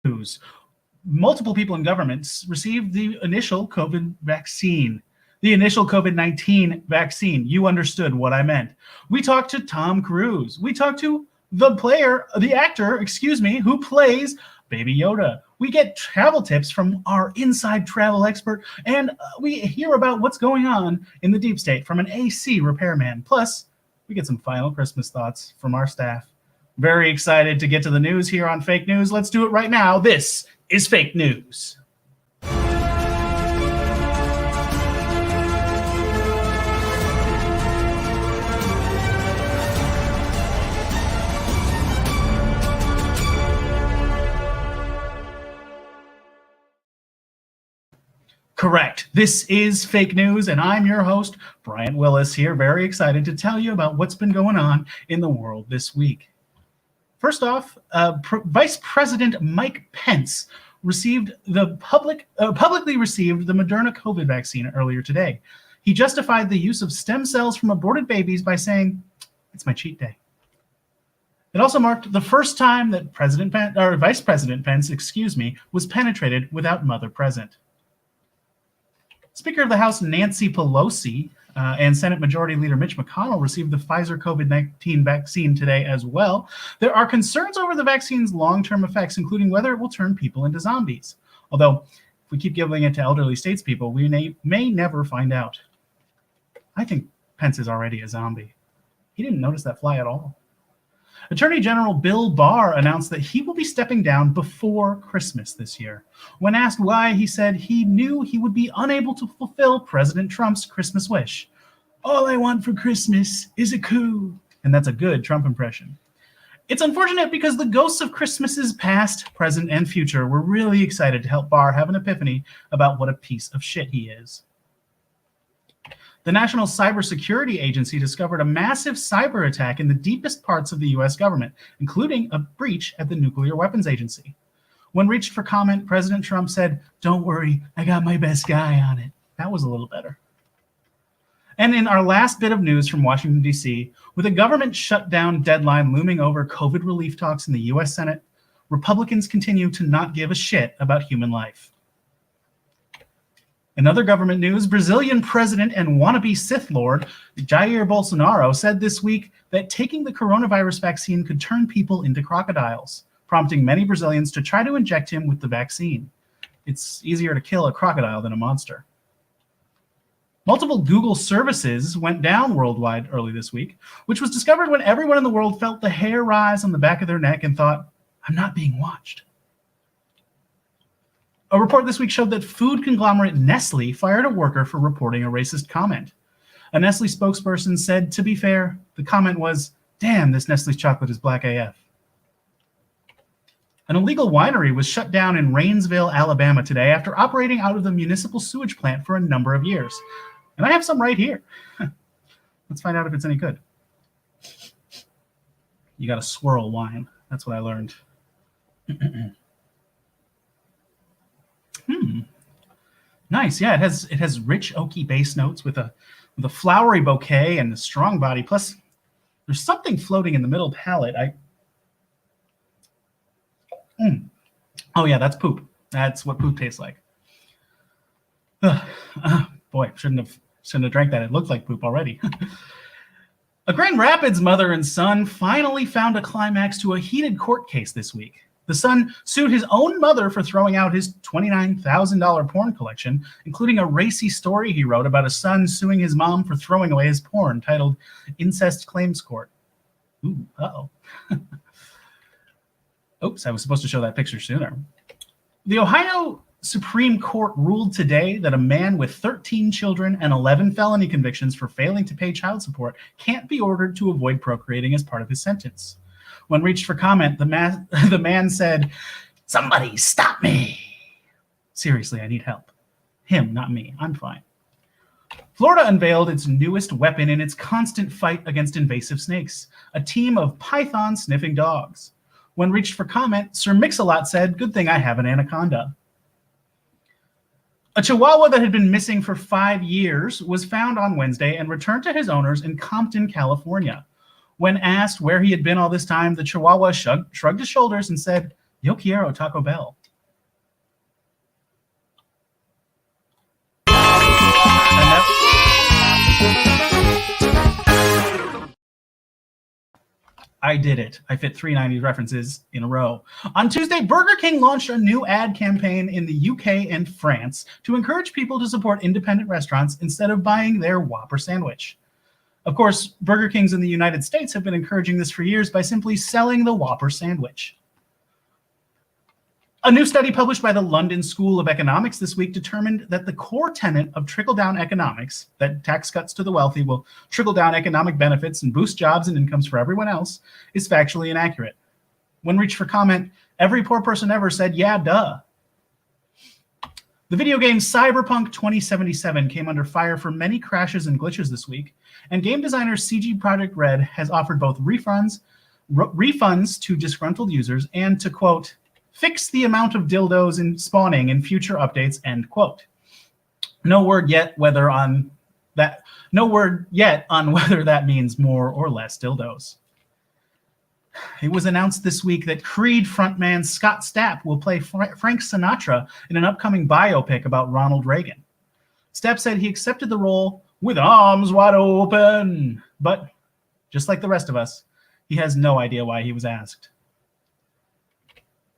news. Multiple people in governments received the initial COVID vaccine. The initial COVID-19 vaccine. You understood what I meant. We talked to Tom Cruise. We talked to the actor, who plays Baby Yoda. We get travel tips from our inside travel expert, and we hear about what's going on in the deep state from an AC repairman. Plus, we get some final Christmas thoughts from our staff. Very excited to get to the news here on Fake News. Let's do it right now. This is Fake News. Correct. This is Fake News, and I'm your host, Bryant Willis, here, very excited to tell you about what's been going on in the world this week. First off, Vice President Mike Pence publicly received the Moderna COVID vaccine earlier today. He justified the use of stem cells from aborted babies by saying, "It's my cheat day." It also marked the first time that Vice President Pence, was penetrated without mother present. Speaker of the House Nancy Pelosi and Senate Majority Leader Mitch McConnell received the Pfizer COVID-19 vaccine today as well. There are concerns over the vaccine's long-term effects, including whether it will turn people into zombies. Although, if we keep giving it to elderly statespeople, we may never find out. I think Pence is already a zombie. He didn't notice that fly at all. Attorney General Bill Barr announced that he will be stepping down before Christmas this year. When asked why, he said he knew he would be unable to fulfill President Trump's Christmas wish. "All I want for Christmas is a coup." And that's a good Trump impression. It's unfortunate because the ghosts of Christmases past, present, and future were really excited to help Barr have an epiphany about what a piece of shit he is. The National Cybersecurity Agency discovered a massive cyber attack in the deepest parts of the U.S. government, including a breach at the Nuclear Weapons Agency. When reached for comment, President Trump said, "Don't worry, I got my best guy on it." That was a little better. And in our last bit of news from Washington, D.C., with a government shutdown deadline looming over COVID relief talks in the U.S. Senate, Republicans continue to not give a shit about human life. In other government news, Brazilian president and wannabe Sith Lord Jair Bolsonaro said this week that taking the coronavirus vaccine could turn people into crocodiles, prompting many Brazilians to try to inject him with the vaccine. It's easier to kill a crocodile than a monster. Multiple Google services went down worldwide early this week, which was discovered when everyone in the world felt the hair rise on the back of their neck and thought, "I'm not being watched." A report this week showed that food conglomerate Nestle fired a worker for reporting a racist comment. A Nestle spokesperson said, to be fair, the comment was, "Damn, this Nestle's chocolate is black AF." An illegal winery was shut down in Rainsville, Alabama today after operating out of the municipal sewage plant for a number of years. And I have some right here. Let's find out if it's any good. You got to swirl wine. That's what I learned. Nice. Yeah, it has rich oaky base notes with a flowery bouquet and a strong body. Plus, there's something floating in the middle palate. Oh yeah, that's poop. That's what poop tastes like. Boy, shouldn't have drank that. It looked like poop already. A Grand Rapids mother and son finally found a climax to a heated court case this week. The son sued his own mother for throwing out his $29,000 porn collection, including a racy story he wrote about a son suing his mom for throwing away his porn, titled Incest Claims Court. Ooh, uh-oh. Oops, I was supposed to show that picture sooner. The Ohio Supreme Court ruled today that a man with 13 children and 11 felony convictions for failing to pay child support can't be ordered to avoid procreating as part of his sentence. When reached for comment, the man said, "Somebody stop me. Seriously, I need help." Him, not me. I'm fine. Florida unveiled its newest weapon in its constant fight against invasive snakes, a team of python-sniffing dogs. When reached for comment, Sir Mix-a-Lot said, "Good thing I have an anaconda." A Chihuahua that had been missing for 5 years was found on Wednesday and returned to his owners in Compton, California. When asked where he had been all this time, the Chihuahua shrugged his shoulders and said, Yo quiero Taco Bell. I did it. I fit 390 references in a row. On Tuesday, Burger King launched a new ad campaign in the UK and France to encourage people to support independent restaurants instead of buying their Whopper sandwich. Of course, Burger Kings in the United States have been encouraging this for years by simply selling the Whopper sandwich. A new study published by the London School of Economics this week determined that the core tenet of trickle-down economics, that tax cuts to the wealthy will trickle down economic benefits and boost jobs and incomes for everyone else, is factually inaccurate. When reached for comment, every poor person ever said, yeah, duh. The video game Cyberpunk 2077 came under fire for many crashes and glitches this week, and game designer CG Projekt Red has offered both refunds to disgruntled users and to, quote, fix the amount of dildos in spawning in future updates, end quote. No word yet on whether that means more or less dildos. It was announced this week that Creed frontman Scott Stapp will play Frank Sinatra in an upcoming biopic about Ronald Reagan. Stapp said he accepted the role with arms wide open, but just like the rest of us, he has no idea why he was asked.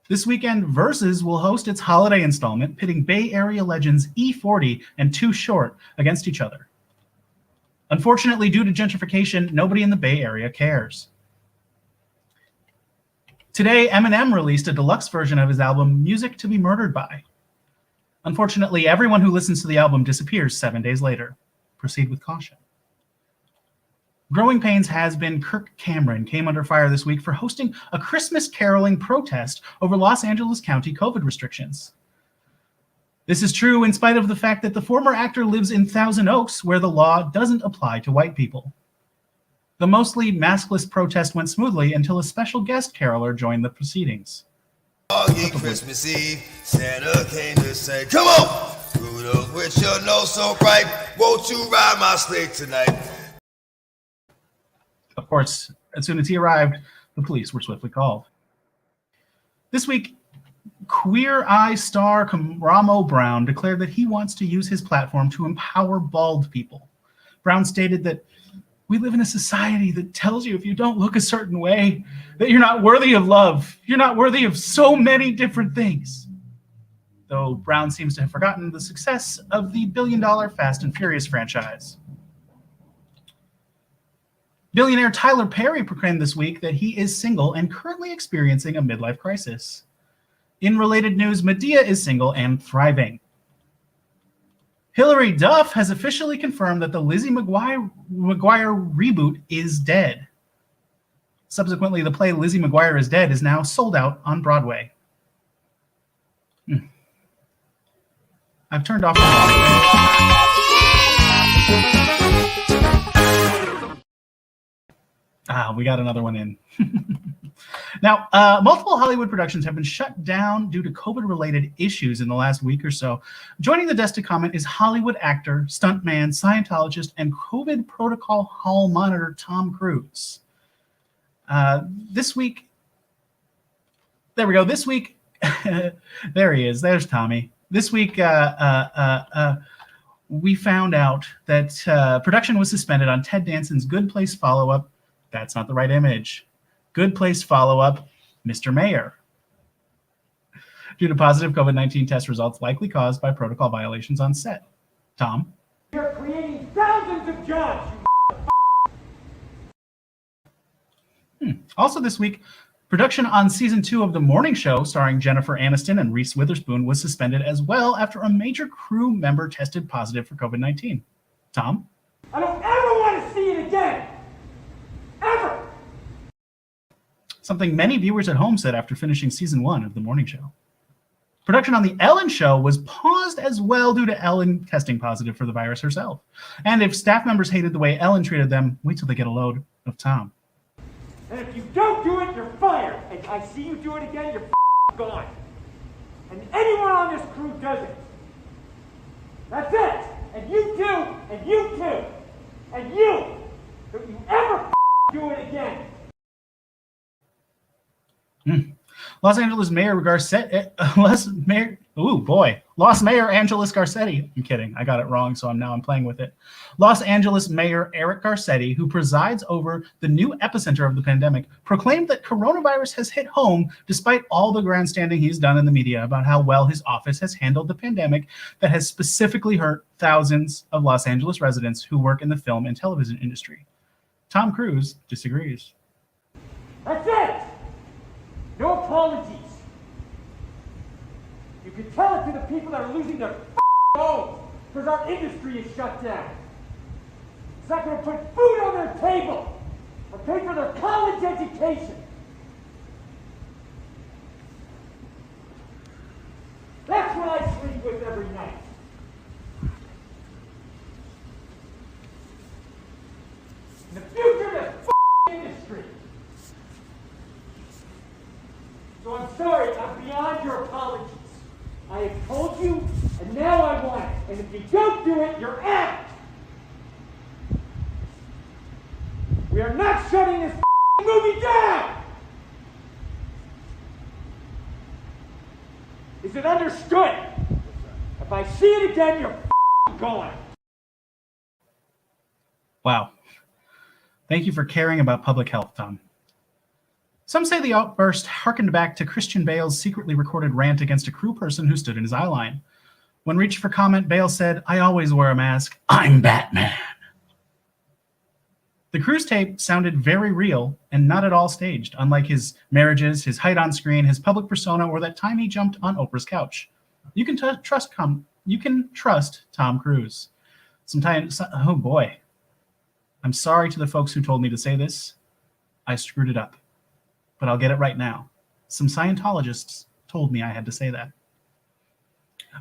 This weekend, Versus will host its holiday installment, pitting Bay Area legends E40 and Too Short against each other. Unfortunately, due to gentrification, nobody in the Bay Area cares. Today, Eminem released a deluxe version of his album, Music to be Murdered By. Unfortunately, everyone who listens to the album disappears 7 days later. Proceed with caution. Growing Pains has-been Kirk Cameron came under fire this week for hosting a Christmas caroling protest over Los Angeles County COVID restrictions. This is true in spite of the fact that the former actor lives in Thousand Oaks, where the law doesn't apply to white people. The mostly maskless protest went smoothly until a special guest caroler joined the proceedings. Foggy Christmas Eve, Santa came to say, come on! Rudolph with your nose so bright, won't you ride my sleigh tonight? Of course, as soon as he arrived, the police were swiftly called. This week, Queer Eye star Karamo Brown declared that he wants to use his platform to empower bald people. Brown stated that we live in a society that tells you if you don't look a certain way, that you're not worthy of love. You're not worthy of so many different things. Though Brown seems to have forgotten the success of the billion-dollar Fast and Furious franchise. Billionaire Tyler Perry proclaimed this week that he is single and currently experiencing a midlife crisis. In related news, Madea is single and thriving. Hilary Duff has officially confirmed that the Lizzie McGuire reboot is dead. Subsequently, the play Lizzie McGuire is Dead is now sold out on Broadway. I've turned off we got another one in. Now, multiple Hollywood productions have been shut down due to COVID-related issues in the last week or so. Joining the desk to comment is Hollywood actor, stuntman, Scientologist, and COVID protocol hall monitor Tom Cruise. This week, there we go. This week, there he is. There's Tommy. This week, we found out that production was suspended on Ted Danson's Good Place follow-up. That's not the right image. Good Place follow-up, Mr. Mayor, due to positive COVID-19 test results likely caused by protocol violations on set. Tom? You're creating thousands of jobs, Also this week, production on season 2 of The Morning Show, starring Jennifer Aniston and Reese Witherspoon, was suspended as well after a major crew member tested positive for COVID-19. Tom? I don't ever want to see it again. Ever. Something many viewers at home said after finishing season 1 of The Morning Show. Production on The Ellen Show was paused as well due to Ellen testing positive for the virus herself. And if staff members hated the way Ellen treated them, wait till they get a load of Tom. And if you don't do it, you're fired. And I see you do it again, you're gone. And anyone on this crew does it. That's it. And you too, and you too, and you. Don't you ever do it again. Los Angeles Mayor Garcetti, Los Mayor Angeles Garcetti. I'm kidding. I got it wrong, so I'm playing with it. Los Angeles Mayor Eric Garcetti, who presides over the new epicenter of the pandemic, proclaimed that coronavirus has hit home despite all the grandstanding he's done in the media about how well his office has handled the pandemic that has specifically hurt thousands of Los Angeles residents who work in the film and television industry. Tom Cruise disagrees. That's it! No apologies. You can tell it to the people that are losing their homes because our industry is shut down. It's not going to put food on their table or pay for their college education. That's what I sleep with every night. In the future of this industry. So I'm sorry, I'm beyond your apologies. I have told you, and now I want it. And if you don't do it, you're out. We are not shutting this movie down. Is it understood? If I see it again, you're gone. Wow. Thank you for caring about public health, Tom. Some say the outburst harkened back to Christian Bale's secretly recorded rant against a crew person who stood in his eye line. When reached for comment, Bale said, "I always wear a mask. I'm Batman." The cruise tape sounded very real and not at all staged, unlike his marriages, his height on screen, his public persona, or that time he jumped on Oprah's couch. You can trust Tom Cruise. Sometimes, oh boy. I'm sorry to the folks who told me to say this. I screwed it up. But I'll get it right now. Some Scientologists told me I had to say that.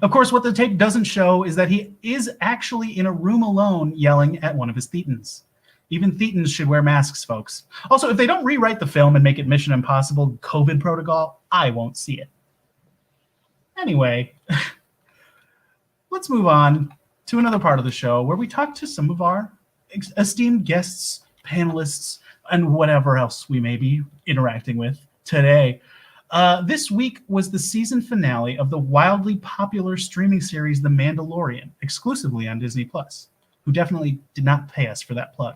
Of course, what the tape doesn't show is that he is actually in a room alone yelling at one of his thetans. Even thetans should wear masks, folks. Also, if they don't rewrite the film and make it Mission Impossible COVID protocol, I won't see it. Anyway, let's move on to another part of the show where we talk to some of our esteemed guests, panelists, and whatever else we may be interacting with today. This week was the season finale of the wildly popular streaming series The Mandalorian, exclusively on Disney+, who definitely did not pay us for that plug.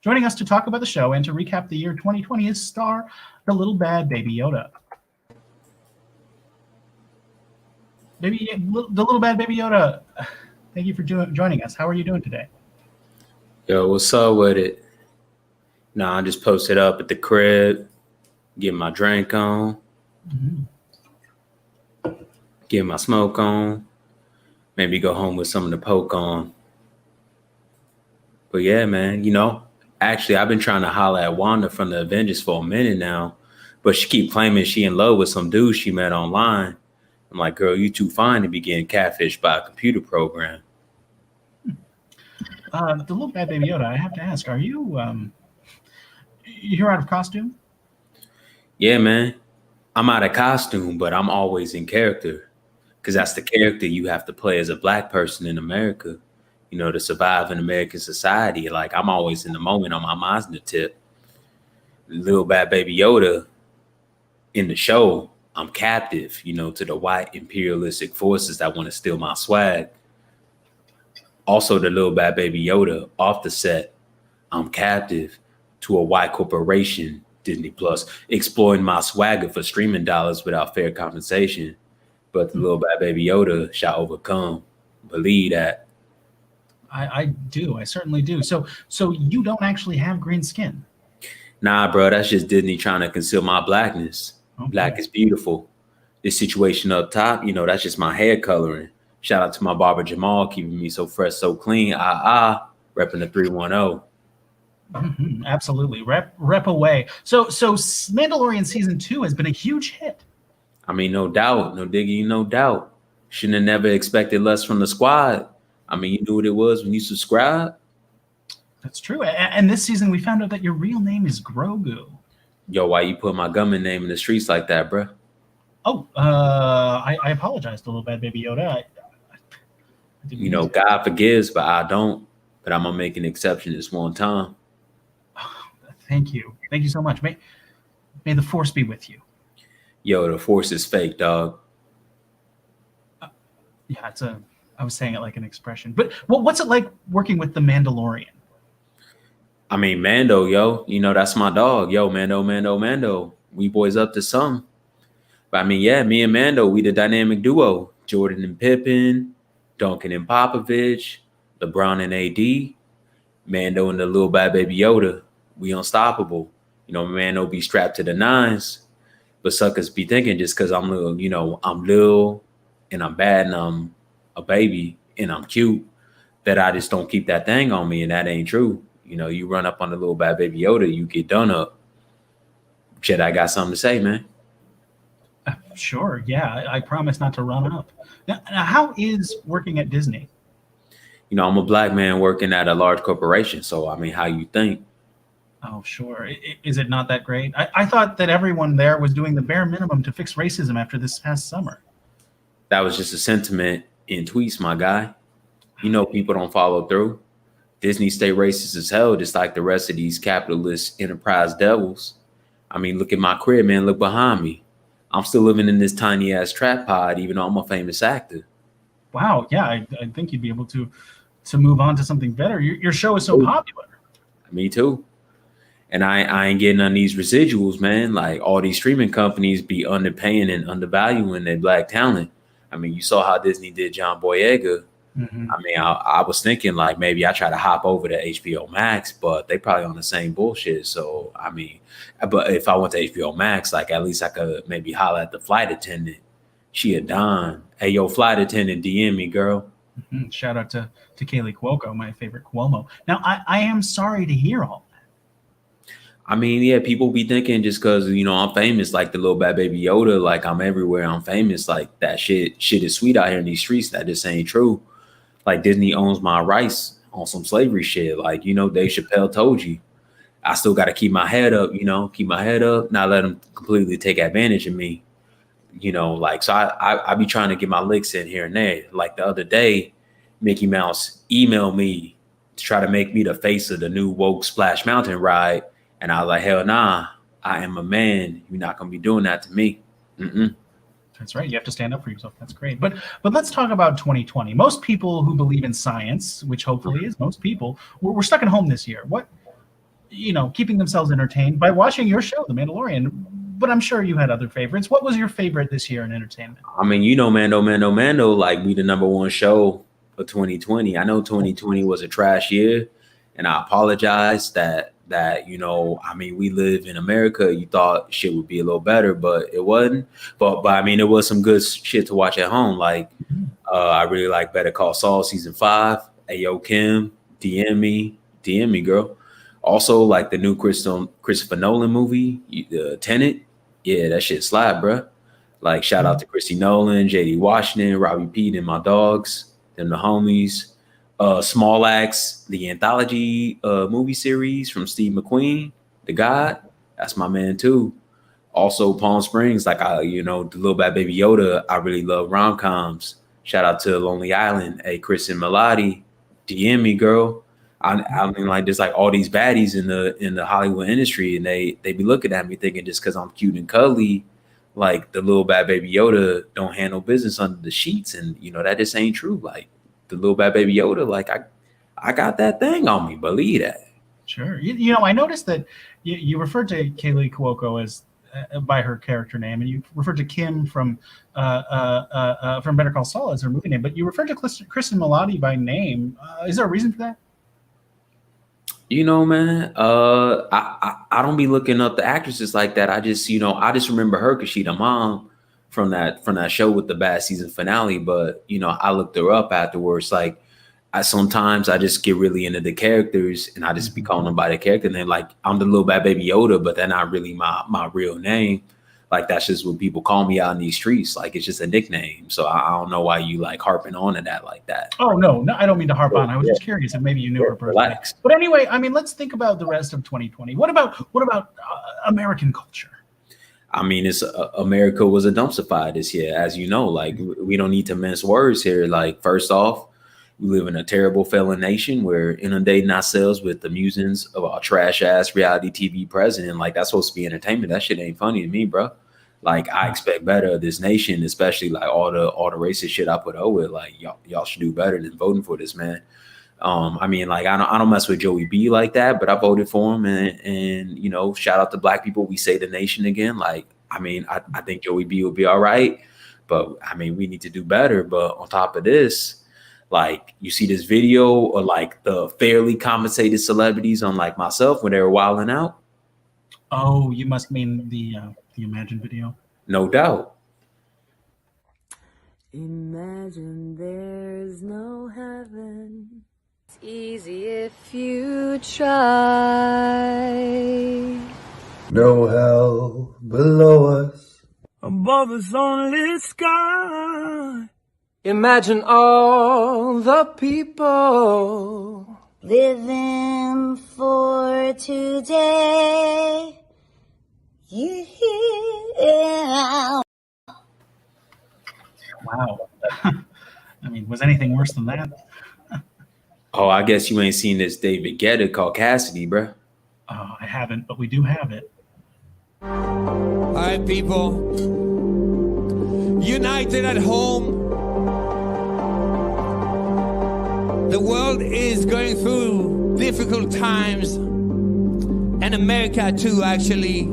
Joining us to talk about the show and to recap the year 2020 is star the little bad Baby Yoda. The little bad Baby Yoda, thank you for joining us. How are you doing today? Yo, what's up with it? Nah, I just posted up at the crib, getting my drink on, getting my smoke on, maybe go home with something to poke on. But yeah, man, actually I've been trying to holler at Wanda from the Avengers for a minute now, but she keep claiming she in love with some dude she met online. I'm like, girl, you too fine to be getting catfished by a computer program. The little bad Baby Yoda, I have to ask, are you you're out of costume? Yeah, man. I'm out of costume, but I'm always in character because that's the character you have to play as a Black person in America, to survive in American society. Like, I'm always in the moment on my Mazda tip. Little bad Baby Yoda in the show, I'm captive, to the white imperialistic forces that want to steal my swag. Also, the little bad Baby Yoda off the set, I'm captive to a white corporation, Disney Plus, exploiting my swagger for streaming dollars without fair compensation. But the little bad Baby Yoda shall overcome. Believe that. I do. I certainly do. So you don't actually have green skin? Nah, bro, that's just Disney trying to conceal my blackness. Okay. Black is beautiful. This situation up top, that's just my hair coloring. Shout out to my barber Jamal, keeping me so fresh, so clean. Repping the 310. Mm-hmm, absolutely. Rep away. So Mandalorian season 2 has been a huge hit. I mean, no doubt. No diggity, no doubt. Shouldn't have never expected less from the squad. I mean, you knew what it was when you subscribed. That's true. And this season we found out that your real name is Grogu. Yo, why you put my government name in the streets like that, bro? Oh, I apologize, the little bad Baby Yoda. God forgives, but I don't. But I'm gonna make an exception this one time. Thank you so much. May the force be with you. Yo, the force is fake, dog. Yeah, I was saying it like an expression. But what's it like working with the Mandalorian? I mean, Mando, yo, that's my dog. Yo, Mando, Mando, Mando. We boys up to some. But I mean, yeah, me and Mando, we the dynamic duo. Jordan and Pippen, Duncan and Popovich, LeBron and AD, Mando and the little bad baby Yoda. We unstoppable. Mando be strapped to the nines. But suckers be thinking just because I'm little, I'm little and I'm bad and I'm a baby and I'm cute, that I just don't keep that thing on me. And that ain't true. You run up on the little bad baby Yoda, you get done up. Shit, I got something to say, man. Sure. Yeah, I promise not to run up. Now, how is working at Disney? I'm a black man working at a large corporation. So, I mean, how you think? Oh, sure. Is it not that great? I thought that everyone there was doing the bare minimum to fix racism after this past summer. That was just a sentiment in tweets, my guy. People don't follow through. Disney stay racist as hell, just like the rest of these capitalist enterprise devils. I mean, look at my crib, man. Look behind me. I'm still living in this tiny ass trap pod, even though I'm a famous actor. Wow. Yeah, I think you'd be able to move on to something better. Your show is so popular. Me too. And I ain't getting on these residuals, man. Like all these streaming companies be underpaying and undervaluing their black talent. I mean, you saw how Disney did John Boyega. Mm-hmm. I mean, I was thinking like maybe I try to hop over to HBO Max, but they probably on the same bullshit. So, I mean, but if I went to HBO Max, like at least I could maybe holler at the flight attendant. She a Don. Hey, yo, flight attendant, DM me, girl. Mm-hmm. Shout out to Kaylee Cuoco, my favorite Cuomo. Now, I am sorry to hear all that. I mean, yeah, people be thinking just because, I'm famous, like the little bad baby Yoda, like I'm everywhere, I'm famous, like that shit is sweet out here in these streets. That just ain't true. Like Disney owns my rights on some slavery shit. Like, Dave Chappelle told you, I still got to keep my head up, not let them completely take advantage of me. So I be trying to get my licks in here and there. Like the other day, Mickey Mouse emailed me to try to make me the face of the new woke Splash Mountain ride. And I was like, hell nah, I am a man. You're not going to be doing that to me. Mm-mm. That's right. You have to stand up for yourself. That's great. But let's talk about 2020. Most people who believe in science, which hopefully is most people, we're stuck at home this year. What, keeping themselves entertained by watching your show, The Mandalorian. But I'm sure you had other favorites. What was your favorite this year in entertainment? I mean, Mando, like we the number one show of 2020. I know 2020 was a trash year, and I apologize that I mean, we live in America. You thought shit would be a little better, but it wasn't. But I mean, there was some good shit to watch at home. Like I really like Better Call Saul season 5. Ayo Kim, DM me, girl. Also, like the new Christopher Nolan movie, Tenet. Yeah, that shit slide, bro. Like shout out to Chrissy Nolan, JD Washington, Robbie Pete, and my dogs, and the homies. Small Axe, the anthology movie series from Steve McQueen, The God. That's my man too. Also Palm Springs, like the little bad baby Yoda. I really love rom-coms. Shout out to Lonely Island. Hey, Chris and Melody, DM me, girl. I mean, like there's like all these baddies in the Hollywood industry, and they be looking at me thinking just because I'm cute and cuddly, like the little bad baby Yoda don't handle business under the sheets, and that just ain't true. Like the little bad baby Yoda, like I got that thing on me. Believe that. Sure. I noticed that you referred to Kaylee Cuoco as by her character name, and you referred to Kim from Better Call Saul as her movie name, but you referred to Kristen Milotti by name. Is there a reason for that? Man, I don't be looking up the actresses like that. I just remember her because she the mom from that show with the bad season finale. But I looked her up afterwards. Like sometimes I just get really into the characters and I just be calling them by their character name. Like I'm the little bad baby Yoda, but they're not really my real name. Like that's just what people call me out in these streets. Like it's just a nickname. So I don't know why you like harping on to that like that. Oh no, I don't mean to harp on. I was just curious if maybe you knew her personally. Relax. But anyway, I mean, let's think about the rest of 2020. What about American culture? I mean, America was a dumpster fire this year, as you know. Like we don't need to mince words here. Like first off, we live in a terrible failing nation. We're inundating ourselves with the musings of our trash ass reality TV president. Like that's supposed to be entertainment. That shit ain't funny to me, bro. Like I expect better of this nation, especially like all the racist shit I put up with. Like y'all should do better than voting for this man. I mean, like I don't mess with Joey B like that, but I voted for him, and you know, shout out to black people. We say the nation again. Like, I mean, I think Joey B will be all right, but I mean, we need to do better. But on top of this, like you see this video or like the fairly compensated celebrities on like myself when they were wilding out. Oh, you must mean the Imagine video. No doubt. Imagine there's no heaven. It's easy if you try. No hell below us. Above us only sky. Imagine all the people living for today. Yeah. Wow. I mean, was anything worse than that? Oh, I guess you ain't seen this David Guetta called Cassidy, bro. I haven't, but we do have it. All right, people. United at home. The world is going through difficult times, and America too, actually.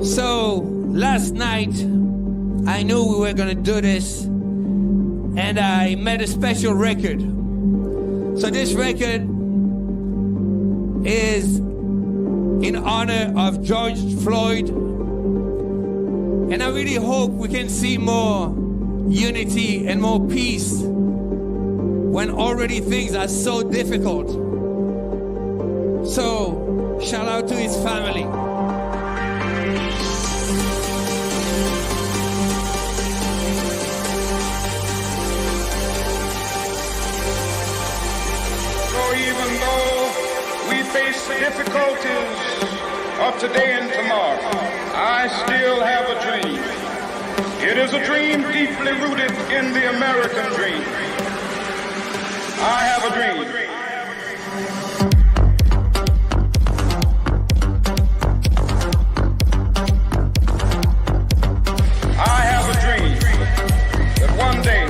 So last night, I knew we were gonna do this, and I made a special record. So this record is in honor of George Floyd, and I really hope we can see more unity and more peace when already things are so difficult. So, shout out to his family. So even though we face the difficulties of today and tomorrow, I still have a dream. It is a dream deeply rooted in the American dream. I have a dream. I have a dream that one day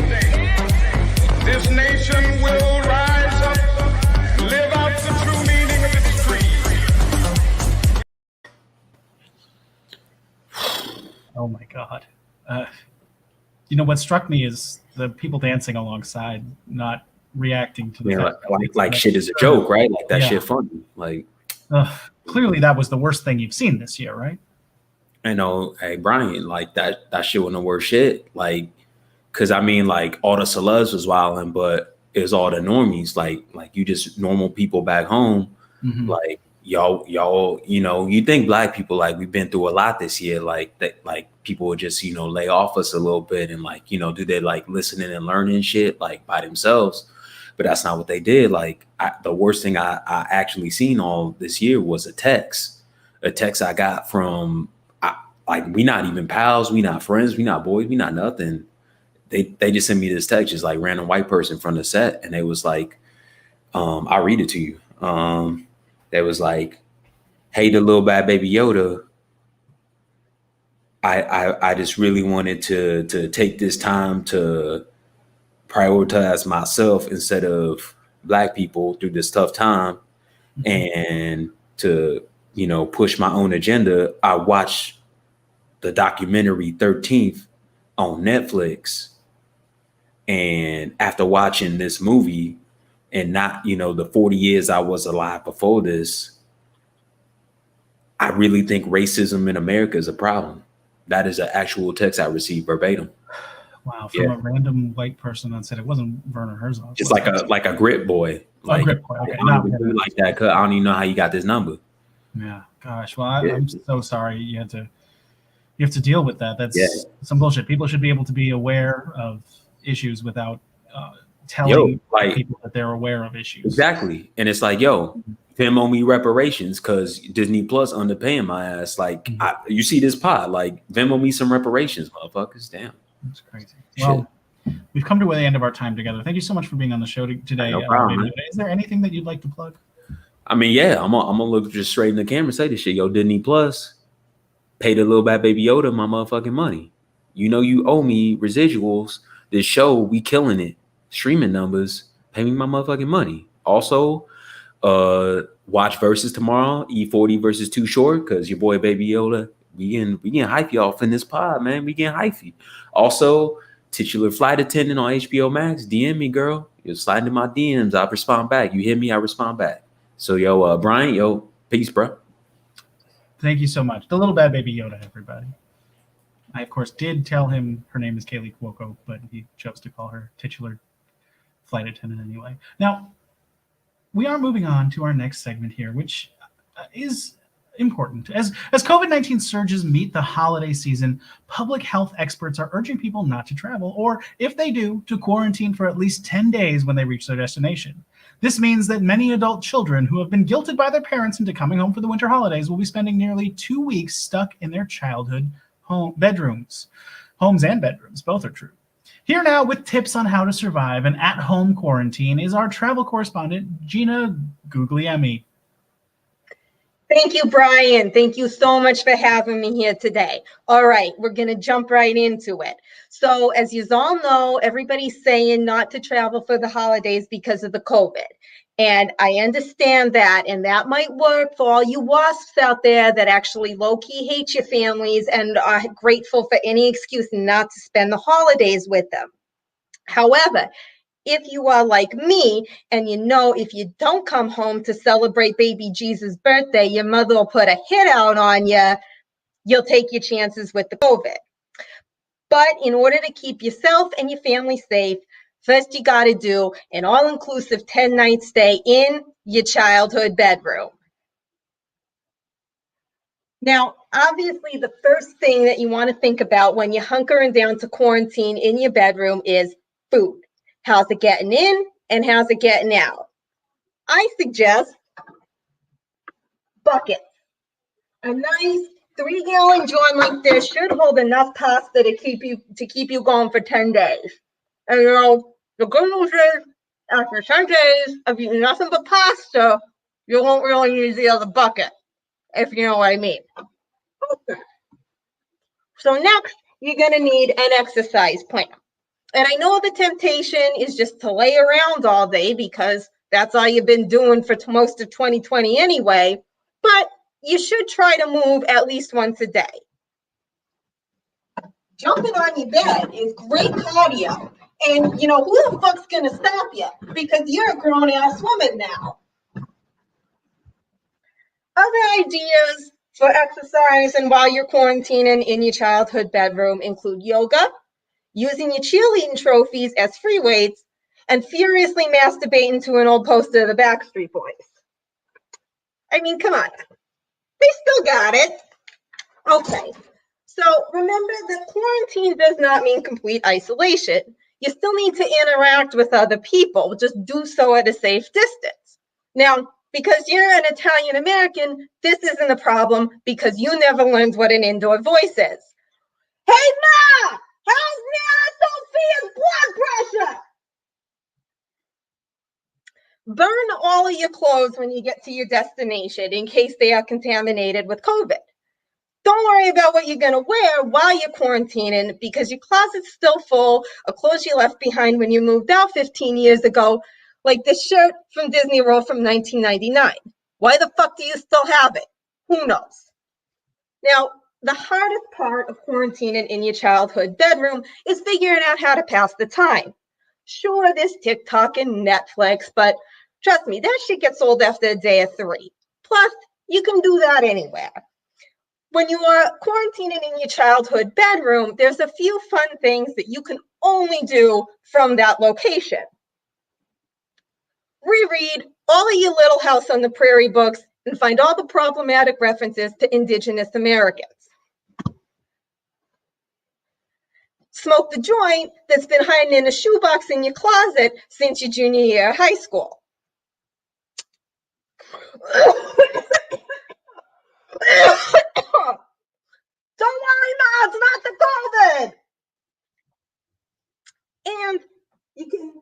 this nation will rise up and live out the true meaning of its creed. Oh my God. You know, what struck me is the people dancing alongside, not reacting to the fact like shit is a joke, right? Like that Yeah. shit funny. Like clearly that was the worst thing you've seen this year, right? I know, hey Brian, like that shit was the worst shit. Like, cause I mean, like all the celebs was wilding, but it was all the normies, like you just normal people back home. Mhm. Like y'all, you know, you think black people, like we've been through a lot this year, like that, like people would just, you know, lay off us a little bit and like, you know, do they like listening and learning shit like by themselves. But that's not what they did. Like the worst thing I actually seen all this year was a text I got from like, we not even pals, we not friends, we not boys, we not nothing. They just sent me this text, just like random white person from the set, and they was like, I'll read it to you. They was like, hey, the little bad baby Yoda. I just really wanted to take this time to prioritize myself instead of black people through this tough time, and to, you know, push my own agenda. I watched the documentary 13th on Netflix, and after watching this movie and not, you know, the 40 years I was alive before this, I really think racism in America is a problem. That is an actual text I received verbatim. Wow, from a random white person that said it wasn't Werner Herzog. Just like a grip boy. Like, grip boy. Okay, I don't even do it like that, 'cause I don't even know how you got this number. Yeah, gosh. Well, I'm so sorry you have to deal with that. That's some bullshit. People should be able to be aware of issues without telling people that they're aware of issues. Exactly. And it's like, yo, Venmo me reparations because Disney Plus underpaying my ass. Like, you see this pod, like Venmo me some reparations, motherfuckers. Damn. That's crazy. Well, we've come to the end of our time together. Thank you so much for being on the show today. No problem, Is there anything that you'd like to plug? I mean, yeah, I'm gonna look just straight in the camera and say this shit. Yo, Disney Plus, pay the little bad baby Yoda my motherfucking money. You know you owe me residuals. This show, we killing it. Streaming numbers, pay me my motherfucking money. Also, watch Versus tomorrow, E40 versus Too Short, because your boy Baby Yoda, we getting hype y'all in this pod, man. We getting hypey. Also, titular flight attendant on HBO Max, DM me, girl. You're sliding in my DMs. I respond back. You hit me, I respond back. So yo, Brian, yo, peace, bro. Thank you so much. The little bad baby Yoda, everybody. I, of course, did tell him her name is Kaylee Cuoco, but he chose to call her titular flight attendant anyway. Now, we are moving on to our next segment here, which is important. As COVID-19 surges meet the holiday season, public health experts are urging people not to travel, or if they do, to quarantine for at least 10 days when they reach their destination. This means that many adult children who have been guilted by their parents into coming home for the winter holidays will be spending nearly 2 weeks stuck in their childhood bedrooms. Homes and bedrooms, both are true. Here now with tips on how to survive an at-home quarantine is our travel correspondent, Gina Guglielmi. Thank you, Brian. Thank you so much for having me here today. All right, we're going to jump right into it. So as you all know, everybody's saying not to travel for the holidays because of the COVID. And I understand that, and that might work for all you wasps out there that actually low-key hate your families and are grateful for any excuse not to spend the holidays with them. However, if you are like me and you know if you don't come home to celebrate baby Jesus' birthday, your mother will put a hit out on you, you'll take your chances with the COVID. But in order to keep yourself and your family safe, first you got to do an all-inclusive 10-night stay in your childhood bedroom. Now, obviously, the first thing that you want to think about when you're hunkering down to quarantine in your bedroom is food. How's it getting in and how's it getting out? I suggest buckets. A nice 3-gallon joint like this should hold enough pasta to keep you going for 10 days. And you know, the good news is after 10 days of eating nothing but pasta, you won't really use the other bucket, if you know what I mean. Okay. So next, you're gonna need an exercise plan. And I know the temptation is just to lay around all day because that's all you've been doing for most of 2020 anyway, but you should try to move at least once a day. Jumping on your bed is great cardio. And you know, who the fuck's gonna stop you? Because you're a grown-ass woman now. Other ideas for exercise and while you're quarantining in your childhood bedroom include yoga, using your cheerleading trophies as free weights, and furiously masturbating to an old poster of the Backstreet Boys. I mean, come on. They still got it. Okay. So remember that quarantine does not mean complete isolation. You still need to interact with other people, just do so at a safe distance. Now, because you're an Italian American, this isn't a problem because you never learned what an indoor voice is. Hey, Ma! How's Nana Sophia's blood pressure? Burn all of your clothes when you get to your destination in case they are contaminated with COVID. Don't worry about what you're going to wear while you're quarantining because your closet's still full of clothes you left behind when you moved out 15 years ago, like this shirt from Disney World from 1999. Why the fuck do you still have it? Who knows? Now, the hardest part of quarantining in your childhood bedroom is figuring out how to pass the time. Sure, there's TikTok and Netflix, but trust me, that shit gets old after a day or 3. Plus, you can do that anywhere. When you are quarantining in your childhood bedroom, there's a few fun things that you can only do from that location. Reread all of your Little House on the Prairie books and find all the problematic references to Indigenous Americans. Smoke the joint that's been hiding in a shoebox in your closet since your junior year of high school. Don't worry, Ma, it's not the COVID. And you can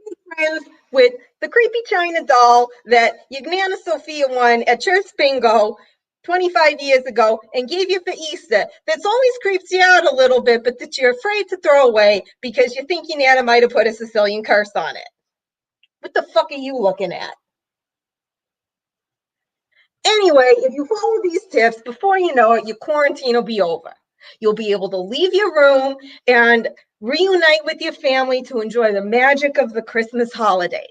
make friends with the creepy China doll that your Nana Sophia won at church bingo 25 years ago and gave you for Easter that's always creeps you out a little bit, but that you're afraid to throw away because you're thinking Nana might have put a Sicilian curse on it? What the fuck are you looking at? Anyway, if you follow these tips, before you know it, your quarantine will be over. You'll be able to leave your room and reunite with your family to enjoy the magic of the Christmas holidays.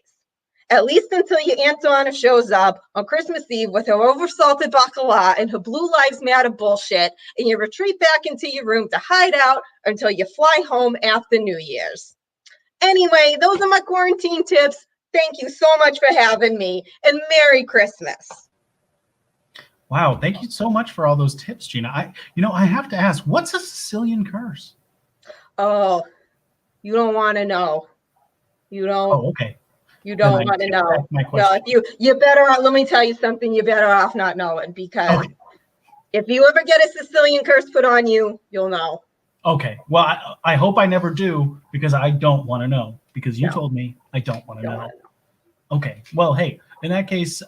At least until your Aunt Donna shows up on Christmas Eve with her oversalted bacala and her Blue Lives Matter bullshit, and you retreat back into your room to hide out until you fly home after New Year's. Anyway, those are my quarantine tips. Thank you so much for having me, and Merry Christmas. Wow, thank you so much for all those tips, Gina. I have to ask, what's a Sicilian curse? Oh, you don't want to know. You don't. Oh, okay. You don't want to know. No, if you're better off. Let me tell you something. You're better off not knowing, because if you ever get a Sicilian curse put on you, you'll know. Okay. Well, I hope I never do, because I don't want to know. Because you told me I don't want to know. Okay. Well, hey, in that case,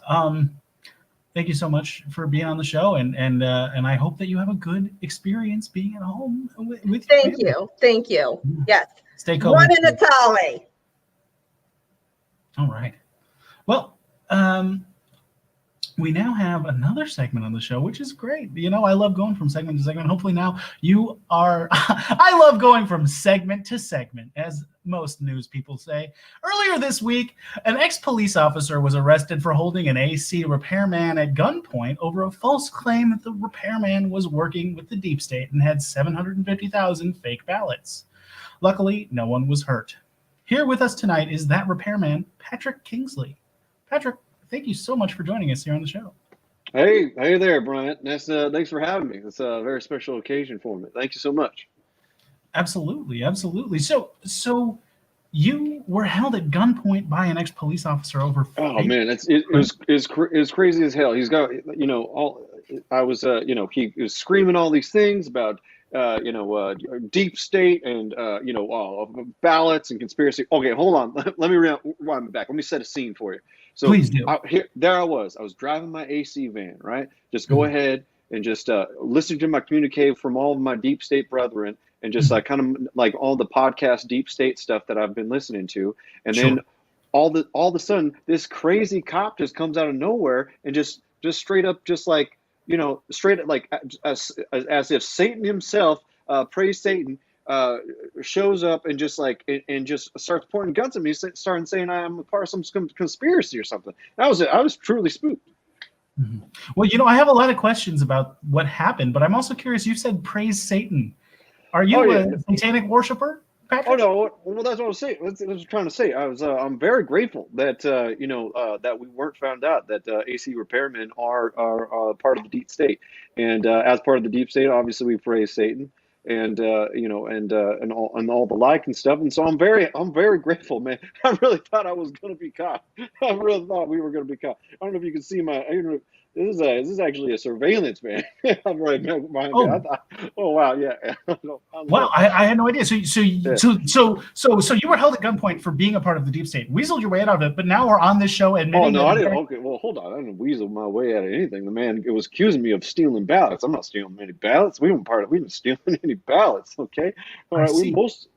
thank you so much for being on the show, and I hope that you have a good experience being at home with your family. Thank you. Yes. Stay cool. One in Natale. All right. Well, we now have another segment on the show, which is great. I love going from segment to segment. Hopefully now you are. I love going from segment to segment, as most news people say. Earlier this week, an ex-police officer was arrested for holding an AC repairman at gunpoint over a false claim that the repairman was working with the deep state and had 750,000 fake ballots. Luckily, no one was hurt. Here with us tonight is that repairman, Patrick Kingsley. Patrick, thank you so much for joining us here on the show. Hey there, Bryant. Thanks for having me. It's a very special occasion for me. Thank you so much. Absolutely. So you were held at gunpoint by an ex-police officer over. Oh man, it was crazy as hell. He's got I was he was screaming all these things about deep state and ballots and conspiracy. Okay, hold on. Let me rewind back. Let me set a scene for you. So please do. There I was driving my AC van, right? Just go ahead and just listen to my communique from all of my deep state brethren, and just kind of like all the podcast deep state stuff that I've been listening to. And then all of a sudden, this crazy cop just comes out of nowhere and just straight up, just like, straight up, like as if Satan himself, praise Satan, shows up and just starts pointing guns at me, starting saying I'm a part of some conspiracy or something. That was it. I was truly spooked. Mm-hmm. Well, I have a lot of questions about what happened, but I'm also curious. You said praise Satan. Are you a satanic worshiper, Patrick? Oh no, well that's what I was saying. That's what I was trying to say. I'm very grateful that that we weren't found out, that AC repairmen are part of the deep state, and as part of the deep state, obviously we praise Satan, and and all the like and stuff. And so I'm very grateful, man. I really thought I was going to be caught. I really thought we were going to be caught. I don't know if you can see this is actually a surveillance van. I'm right behind me. Oh wow, yeah. Wow, I had no idea. So you were held at gunpoint for being a part of the deep state. Weaseled your way out of it, but now we're on this show admitting. Oh no, I didn't. Okay, well hold on. I didn't weasel my way out of anything. The man was accusing me of stealing ballots. I'm not stealing any ballots. We didn't steal any ballots. Okay, all right.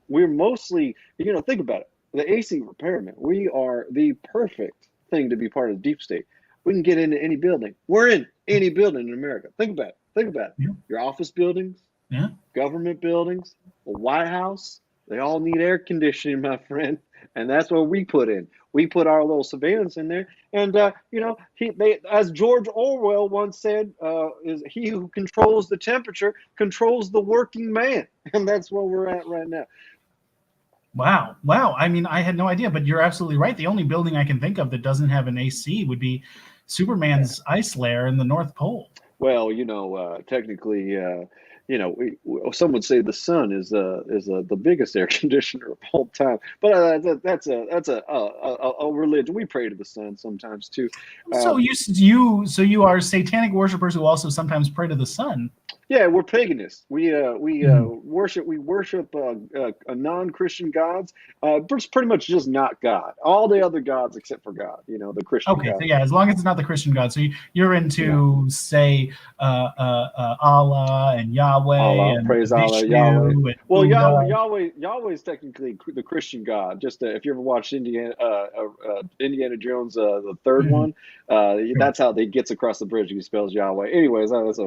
We're mostly, think about it. The AC repairmen. We are the perfect thing to be part of the deep state. We can get into any building. We're in any building in America. Think about it. Yeah. Your office buildings, government buildings, the White House, they all need air conditioning, my friend. And that's what we put in. We put our little surveillance in there. And, as George Orwell once said, is he who controls the temperature controls the working man. And that's where we're at right now. Wow. I mean, I had no idea, but you're absolutely right. The only building I can think of that doesn't have an AC would be Superman's ice lair in the North Pole. Well, technically, some would say the sun is the biggest air conditioner of all time. But that's a religion. We pray to the sun sometimes too. So you are satanic worshipers who also sometimes pray to the sun. Yeah, we're paganists. We worship a non-Christian gods. It's pretty much just not God. All the other gods except for God. The Christian Okay, so God. yeah, as long as it's not the Christian God. So you're Yeah. into, say, Allah and Yahweh Allah, and praise Allah, Yahweh. Vishnu and Well, Buddha. Yahweh is technically the Christian God. Just if you ever watched Indiana Jones, the third Mhm. one, Sure. that's how they gets across the bridge. He spells Yahweh. Anyways, that's That's a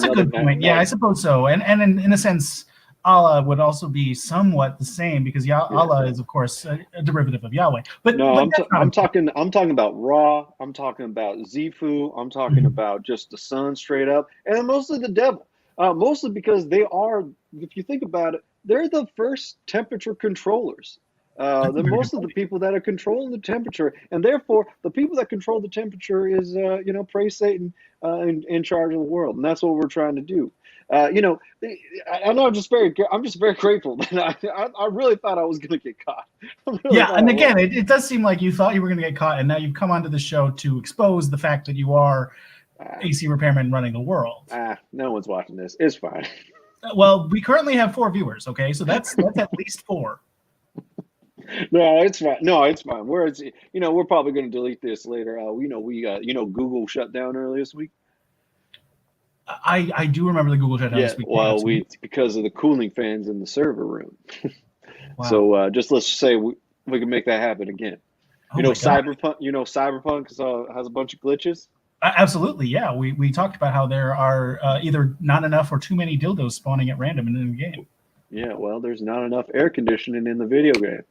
another good point. Yeah, I suppose so. And in a sense, Allah would also be somewhat the same because yeah. Allah is, of course, a derivative of Yahweh. But No, that's not important. I'm talking about Ra. I'm talking about Zifu. I'm talking Mhm. about just the sun straight up, and then mostly the devil. Mostly because they are, if you think about it, they're the first temperature controllers. That's a They're very good most of the point. people that are controlling the temperature, and therefore the people that control the temperature is, praise Satan, in charge of the world, and that's what we're trying to do. I know I'm just very grateful that I really thought I was going to get caught. I really Yeah, thought and I was. again, it does seem like you thought you were going to get caught, and now you've come onto the show to expose the fact that you are Ah, AC repairman running the world. no one's watching this. It's fine. Well, we currently have 4 viewers. Okay, so that's at least 4. No, it's fine. No, it's fine. We're probably going to delete this later. Google shut down earlier this week. I do remember the Google shutdown Yeah, this week. Yeah, well, absolutely. it's because of the cooling fans in the server room. Wow. So just let's say we can make that happen again. Oh my God. Cyberpunk has a bunch of glitches. Absolutely, yeah. We talked about how there are either not enough or too many dildos spawning at random in the game. Yeah, well, there's not enough air conditioning in the video game.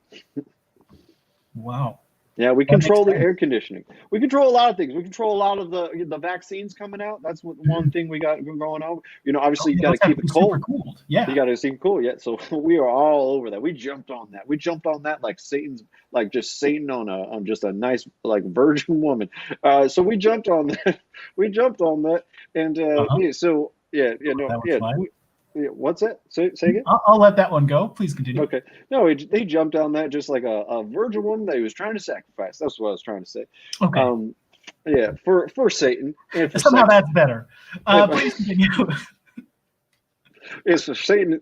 Wow. Yeah, we That makes control the sense. air conditioning. We control a lot of things. We control a lot of the vaccines coming out. That's one Mhm. thing we got going on. Oh, Obviously you yeah, got to those have keep to it be super cold. cooled. You Yeah. got to seem cool, yeah. So we are all over that. We jumped on that. We jumped on that like just Satan on just a nice like virgin woman. So we jumped on that. We jumped on that, and Uh-huh. yeah. So That was fine. what's that? Say again. I'll let that one go. Please continue. Okay. No, they jumped on that just like a virgin woman that he was trying to sacrifice. That's what I was trying to say. Okay. Yeah, for Satan and for Somehow sex. that's better. Please continue. It's for Satan.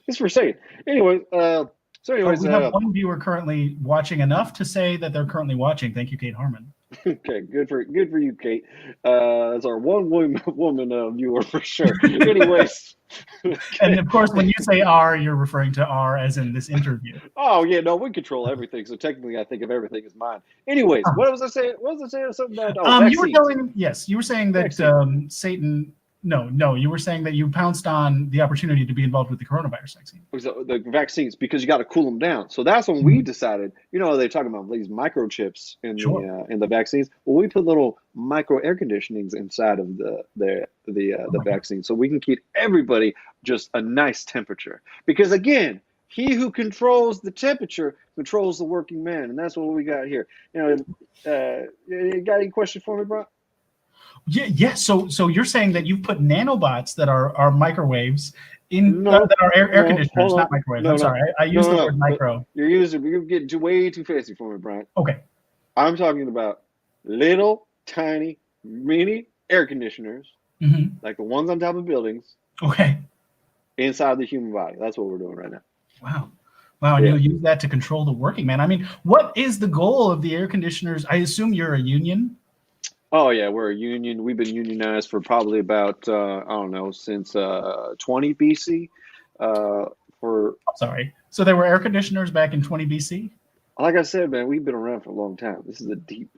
It's for Satan. Anyway, We have one viewer currently watching enough to say that they're currently watching. Thank you, Kate Harmon. okay, good for you, Kate. That's our one woman viewer for sure. Anyways, okay. And of course, when you say "R," you're referring to R as in this interview. Oh yeah, no, we control everything. So technically, I think of everything as mine. Anyways, what was I saying? What was I saying? Something about You were vaccines. you were saying that Satan. No, you were saying that you pounced on the opportunity to be involved with the coronavirus vaccine. The vaccines, because you got to cool them down. So that's when we decided. They're talking about these microchips in the vaccines. Well, we put little micro air conditionings inside of the vaccine, so we can keep everybody just a nice temperature. Because again, he who controls the temperature controls the working man, and that's what we got here. You got any question for me, bro? Yeah. So you're saying that you've put nanobots that are microwaves in No, that are air no, conditioners, hold not on. microwaves. No, I'm no, sorry, I used the no. word micro. You're getting way too fancy for me, Brian. Okay. I'm talking about little tiny mini air conditioners, like the ones on top of buildings, Okay. inside the human body. That's what we're doing right now. Wow, and Yeah. you'll use that to control the working man. I mean, what is the goal of the air conditioners? I assume you're a union. Oh yeah, we're a union. We've been unionized for probably about I don't know, since 20 BC. Sorry. So there were air conditioners back in 20 BC. Like I said, man, we've been around for a long time. This is a deep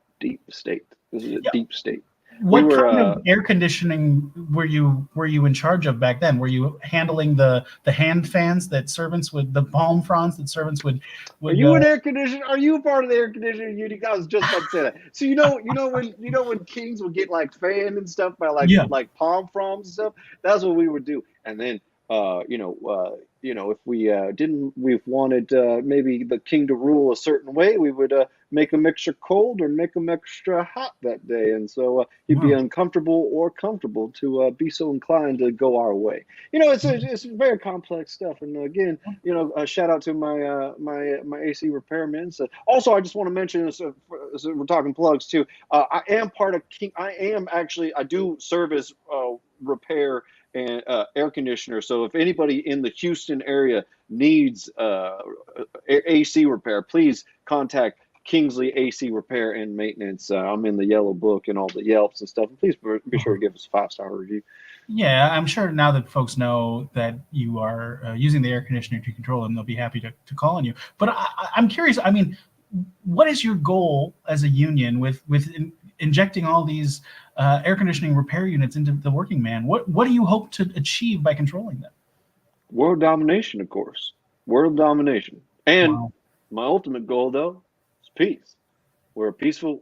state. This is a deep state. What kind of air conditioning were you in charge of back then? Were you handling the hand fans that servants would, the palm fronds that servants would Are you an air conditioner? Are you a part of the air conditioning unit? I was just about to say that. So when kings would get like fanned and stuff by like palm fronds and stuff, that's what we would do. And then if we wanted maybe the king to rule a certain way, we would make them extra cold or make them extra hot that day, and so he'd be uncomfortable or comfortable to be so inclined to go our way. It's very complex stuff. And again, a shout out to my AC repairmen. So also, I just want to mention, so we're talking plugs too. I am part of King. I do service repair and air conditioner. So if anybody in the Houston area needs AC repair, please contact Kingsley AC Repair and Maintenance. I'm in the yellow book and all the Yelps and stuff. And please be sure to give us a 5-star review. Yeah, I'm sure now that folks know that you are using the air conditioner to control them, they'll be happy to call on you. But I'm curious. I mean, what is your goal as a union with injecting all these air conditioning repair units into the working man? What do you hope to achieve by controlling them? World domination, of course. World domination. And Wow. my ultimate goal, though, is peace. We're a peaceful.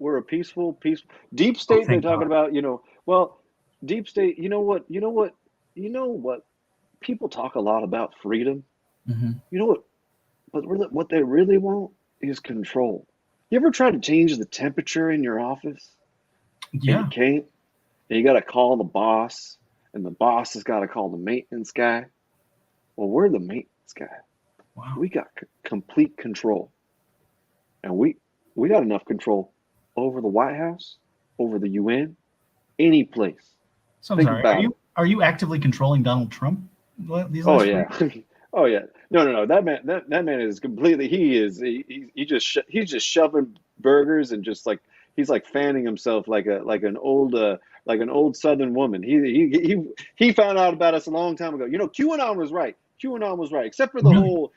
Deep state. They're Thank talking God. about. Well, deep state. You know what? People talk a lot about freedom. Mm-hmm. You know what? But really, what they really want is control. You ever try to change the temperature in your office? Yeah. And you can't. And you got to call the boss, and the boss has got to call the maintenance guy. Well, we're the maintenance guy. Wow. We got complete control, and we got enough control over the White House, over the UN, any place. So I'm Think sorry. about Are you actively controlling Donald Trump? These Oh last yeah, oh yeah. No. That man is completely. He's just shoving burgers and just like he's like fanning himself like an old Southern woman. He found out about us a long time ago. QAnon was right. QAnon was right, except for the Really? whole,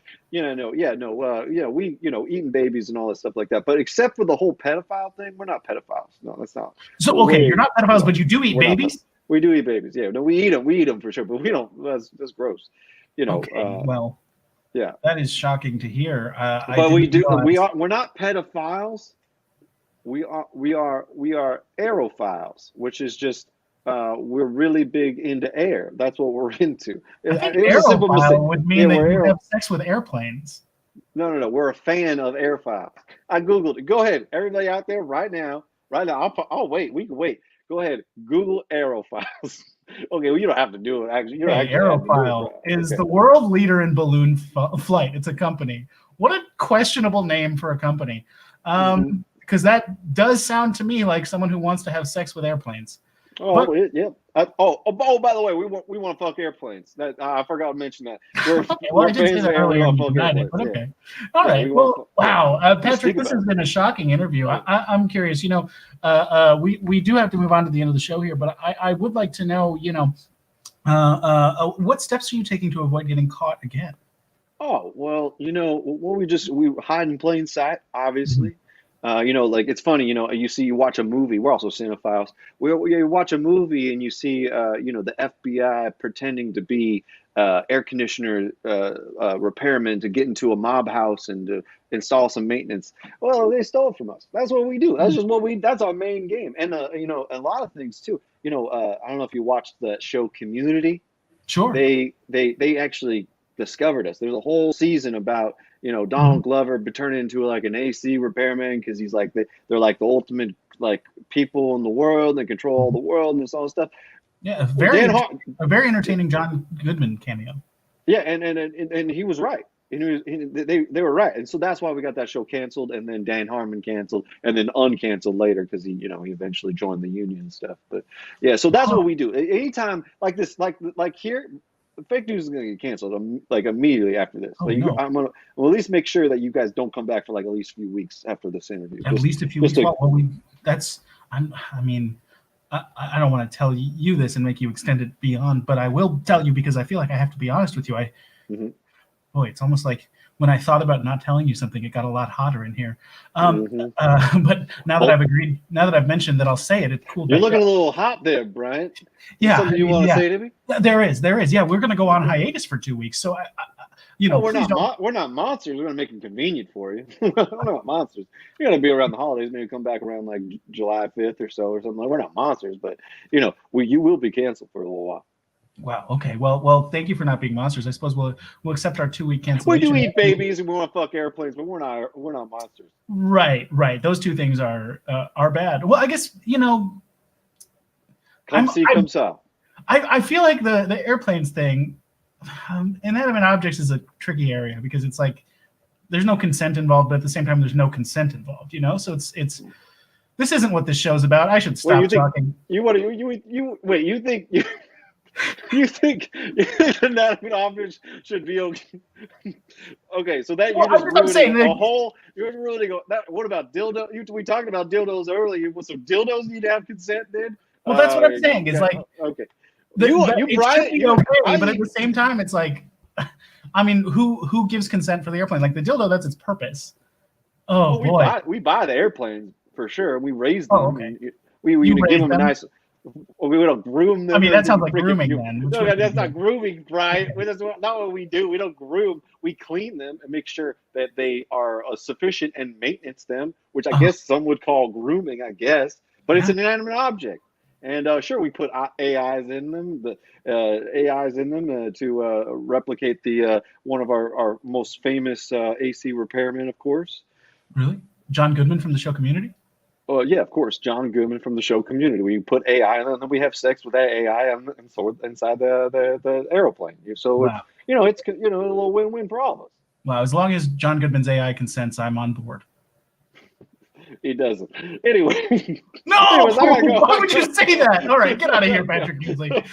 we, eating babies and all that stuff like that. But except for the whole pedophile thing, we're not pedophiles. No, that's not. So We're okay, way- you're not pedophiles, no, but you do eat we're not babies. we do eat babies. Yeah, no, we eat them. We eat them for sure, but we don't. That's gross. Okay, well, Yeah. that is shocking to hear. I But we didn't do. realize- We're not pedophiles. We are aerophiles, which is just we're really big into air. That's what we're into. I think It was a simple mistake. aerophile would mean Yeah, that we're you have sex with airplanes. No. We're a fan of airfiles. I googled it. Go ahead, everybody out there, right now. I'll wait. We can wait. Go ahead. Google aerophiles. Okay. Well, you don't have to do it. Actually, you don't Hey, actually have to do it, Aerophile bro. is Okay. the world leader in balloon flight. It's a company. What a questionable name for a company. Because that does sound to me like someone who wants to have sex with airplanes. Oh, But- yeah. By the way, we want to fuck airplanes. That I forgot to mention that. We're, Okay, well, we're I did say fans that of air. We earlier. want and to you fuck denied it, airplanes. but Yeah. okay. All Yeah, right. we Well, want- wow, Just Patrick, think this about has it. been a shocking interview. I'm curious. We do have to move on to the end of the show here, but I would like to know, what steps are you taking to avoid getting caught again? Oh, well, we hide in plain sight, obviously. Like it's funny, you watch a movie. We're also cinephiles. You watch a movie and you see, the FBI pretending to be air conditioner repairmen to get into a mob house and to install some maintenance. Well, they stole it from us. That's what we do. That's our main game. And, a lot of things too. I don't know if you watched the show Community. Sure. They actually discovered us. There's a whole season about Donald Glover turning into like an AC repairman because he's like they're like the ultimate like people in the world and control all the world and this all this stuff. Yeah, Dan a very entertaining John Goodman cameo. Yeah, and he was right. They were right, and so that's why we got that show canceled, and then Dan Harmon canceled, and then uncanceled later because he eventually joined the union and stuff. But yeah, so that's what we do. Anytime like this, like here, fake news is going to get canceled like immediately after this. Oh, Like, no. I'm gonna at least make sure that you guys don't come back for like at least a few weeks after this interview. At least a few weeks. I don't want to tell you this and make you extend it beyond, but I will tell you because I feel like I have to be honest with you. Boy, it's almost like when I thought about not telling you something, it got a lot hotter in here. But now that I've agreed, now that I've mentioned that I'll say it, it cooled You're back looking down. a little hot there, Brian. Yeah. Something you want to say to me? There is. Yeah, we're going to go on hiatus for 2 weeks. So, we're please don't. we're not monsters. We're going to make it convenient for you. We're not monsters. You're going to be around the holidays. Maybe come back around like July 5th or so or something. We're not monsters, but you will be canceled for a little while. Wow. Okay. Well. Thank you for not being monsters. I suppose we'll accept our 2 week We cancellation. do eat babies and we want to fuck airplanes, but we're not monsters. Right. Those two things are bad. Well, I guess Come see, come saw. I feel like the airplanes thing, inanimate objects is a tricky area because it's like there's no consent involved, but at the same time there's no consent involved. So it's this isn't what this show's about. I should stop talking. You think You think the inanimate object should be okay? Okay, so that Well, you're just I'm saying ruining that- a whole. You're ruining that. What about dildo? We talked about dildos earlier. So dildos need to have consent then? Well, that's what I'm saying. Is like okay. it should be okay, but at you, the same time, it's like, I mean, who gives consent for the airplane? Like the dildo, that's its purpose. Oh well, boy. we buy the airplanes for sure. We raise them. Oh, okay. And we You give raise them a them? nice. Well, we don't groom them. I mean, that sounds like grooming then. No, that's not grooming, Brian. That's not what we do. We don't groom. We clean them and make sure that they are sufficient and maintenance them, which I guess some would call grooming, I guess. But it's an inanimate object. And sure, we put AIs in them, to replicate the one of our most famous AC repairmen, of course. Really? John Goodman from the show Community? Yeah, of course, John Goodman from the show Community. We put AI in, and then we have sex with that AI inside the aeroplane. So wow. It's a little win-win for all of us. Wow, as long as John Goodman's AI consents, I'm on board. He doesn't. Anyway. No! Anyways, I gotta go. Why would you say that? All right, get out of here, Patrick Kingsley.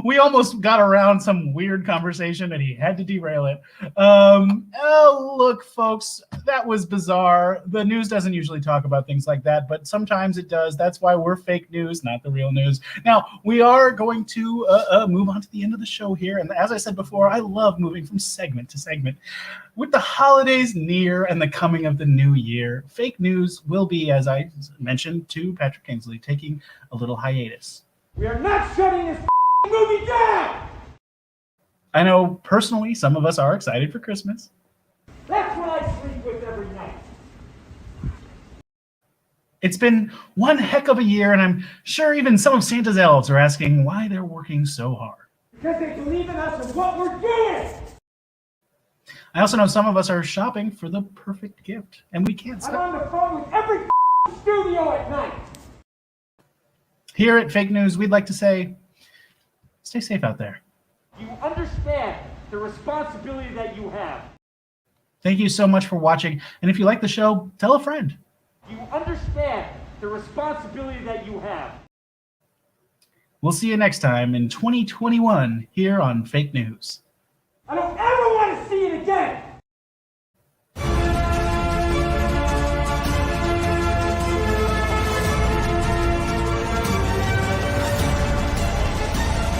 We almost got around some weird conversation and he had to derail it. Oh, look, folks, that was bizarre. The news doesn't usually talk about things like that, but sometimes it does. That's why we're fake news, not the real news. Now, we are going to move on to the end of the show here. And as I said before, I love moving from segment to segment. With the holidays near and the coming of the new year, fake news will be, as I mentioned to Patrick Kingsley, taking a little hiatus. We are not shutting this movie down! I know personally some of us are excited for Christmas. That's what I sleep with every night. It's been one heck of a year, and I'm sure even some of Santa's elves are asking why they're working so hard. Because they believe in us and what we're doing! I also know some of us are shopping for the perfect gift, and we can't stop. I'm on the phone with every studio at night. Here at Fake News, we'd like to say, stay safe out there. You understand the responsibility that you have. Thank you so much for watching, and if you like the show, tell a friend. You understand the responsibility that you have. We'll see you next time in 2021 here on Fake News. I don't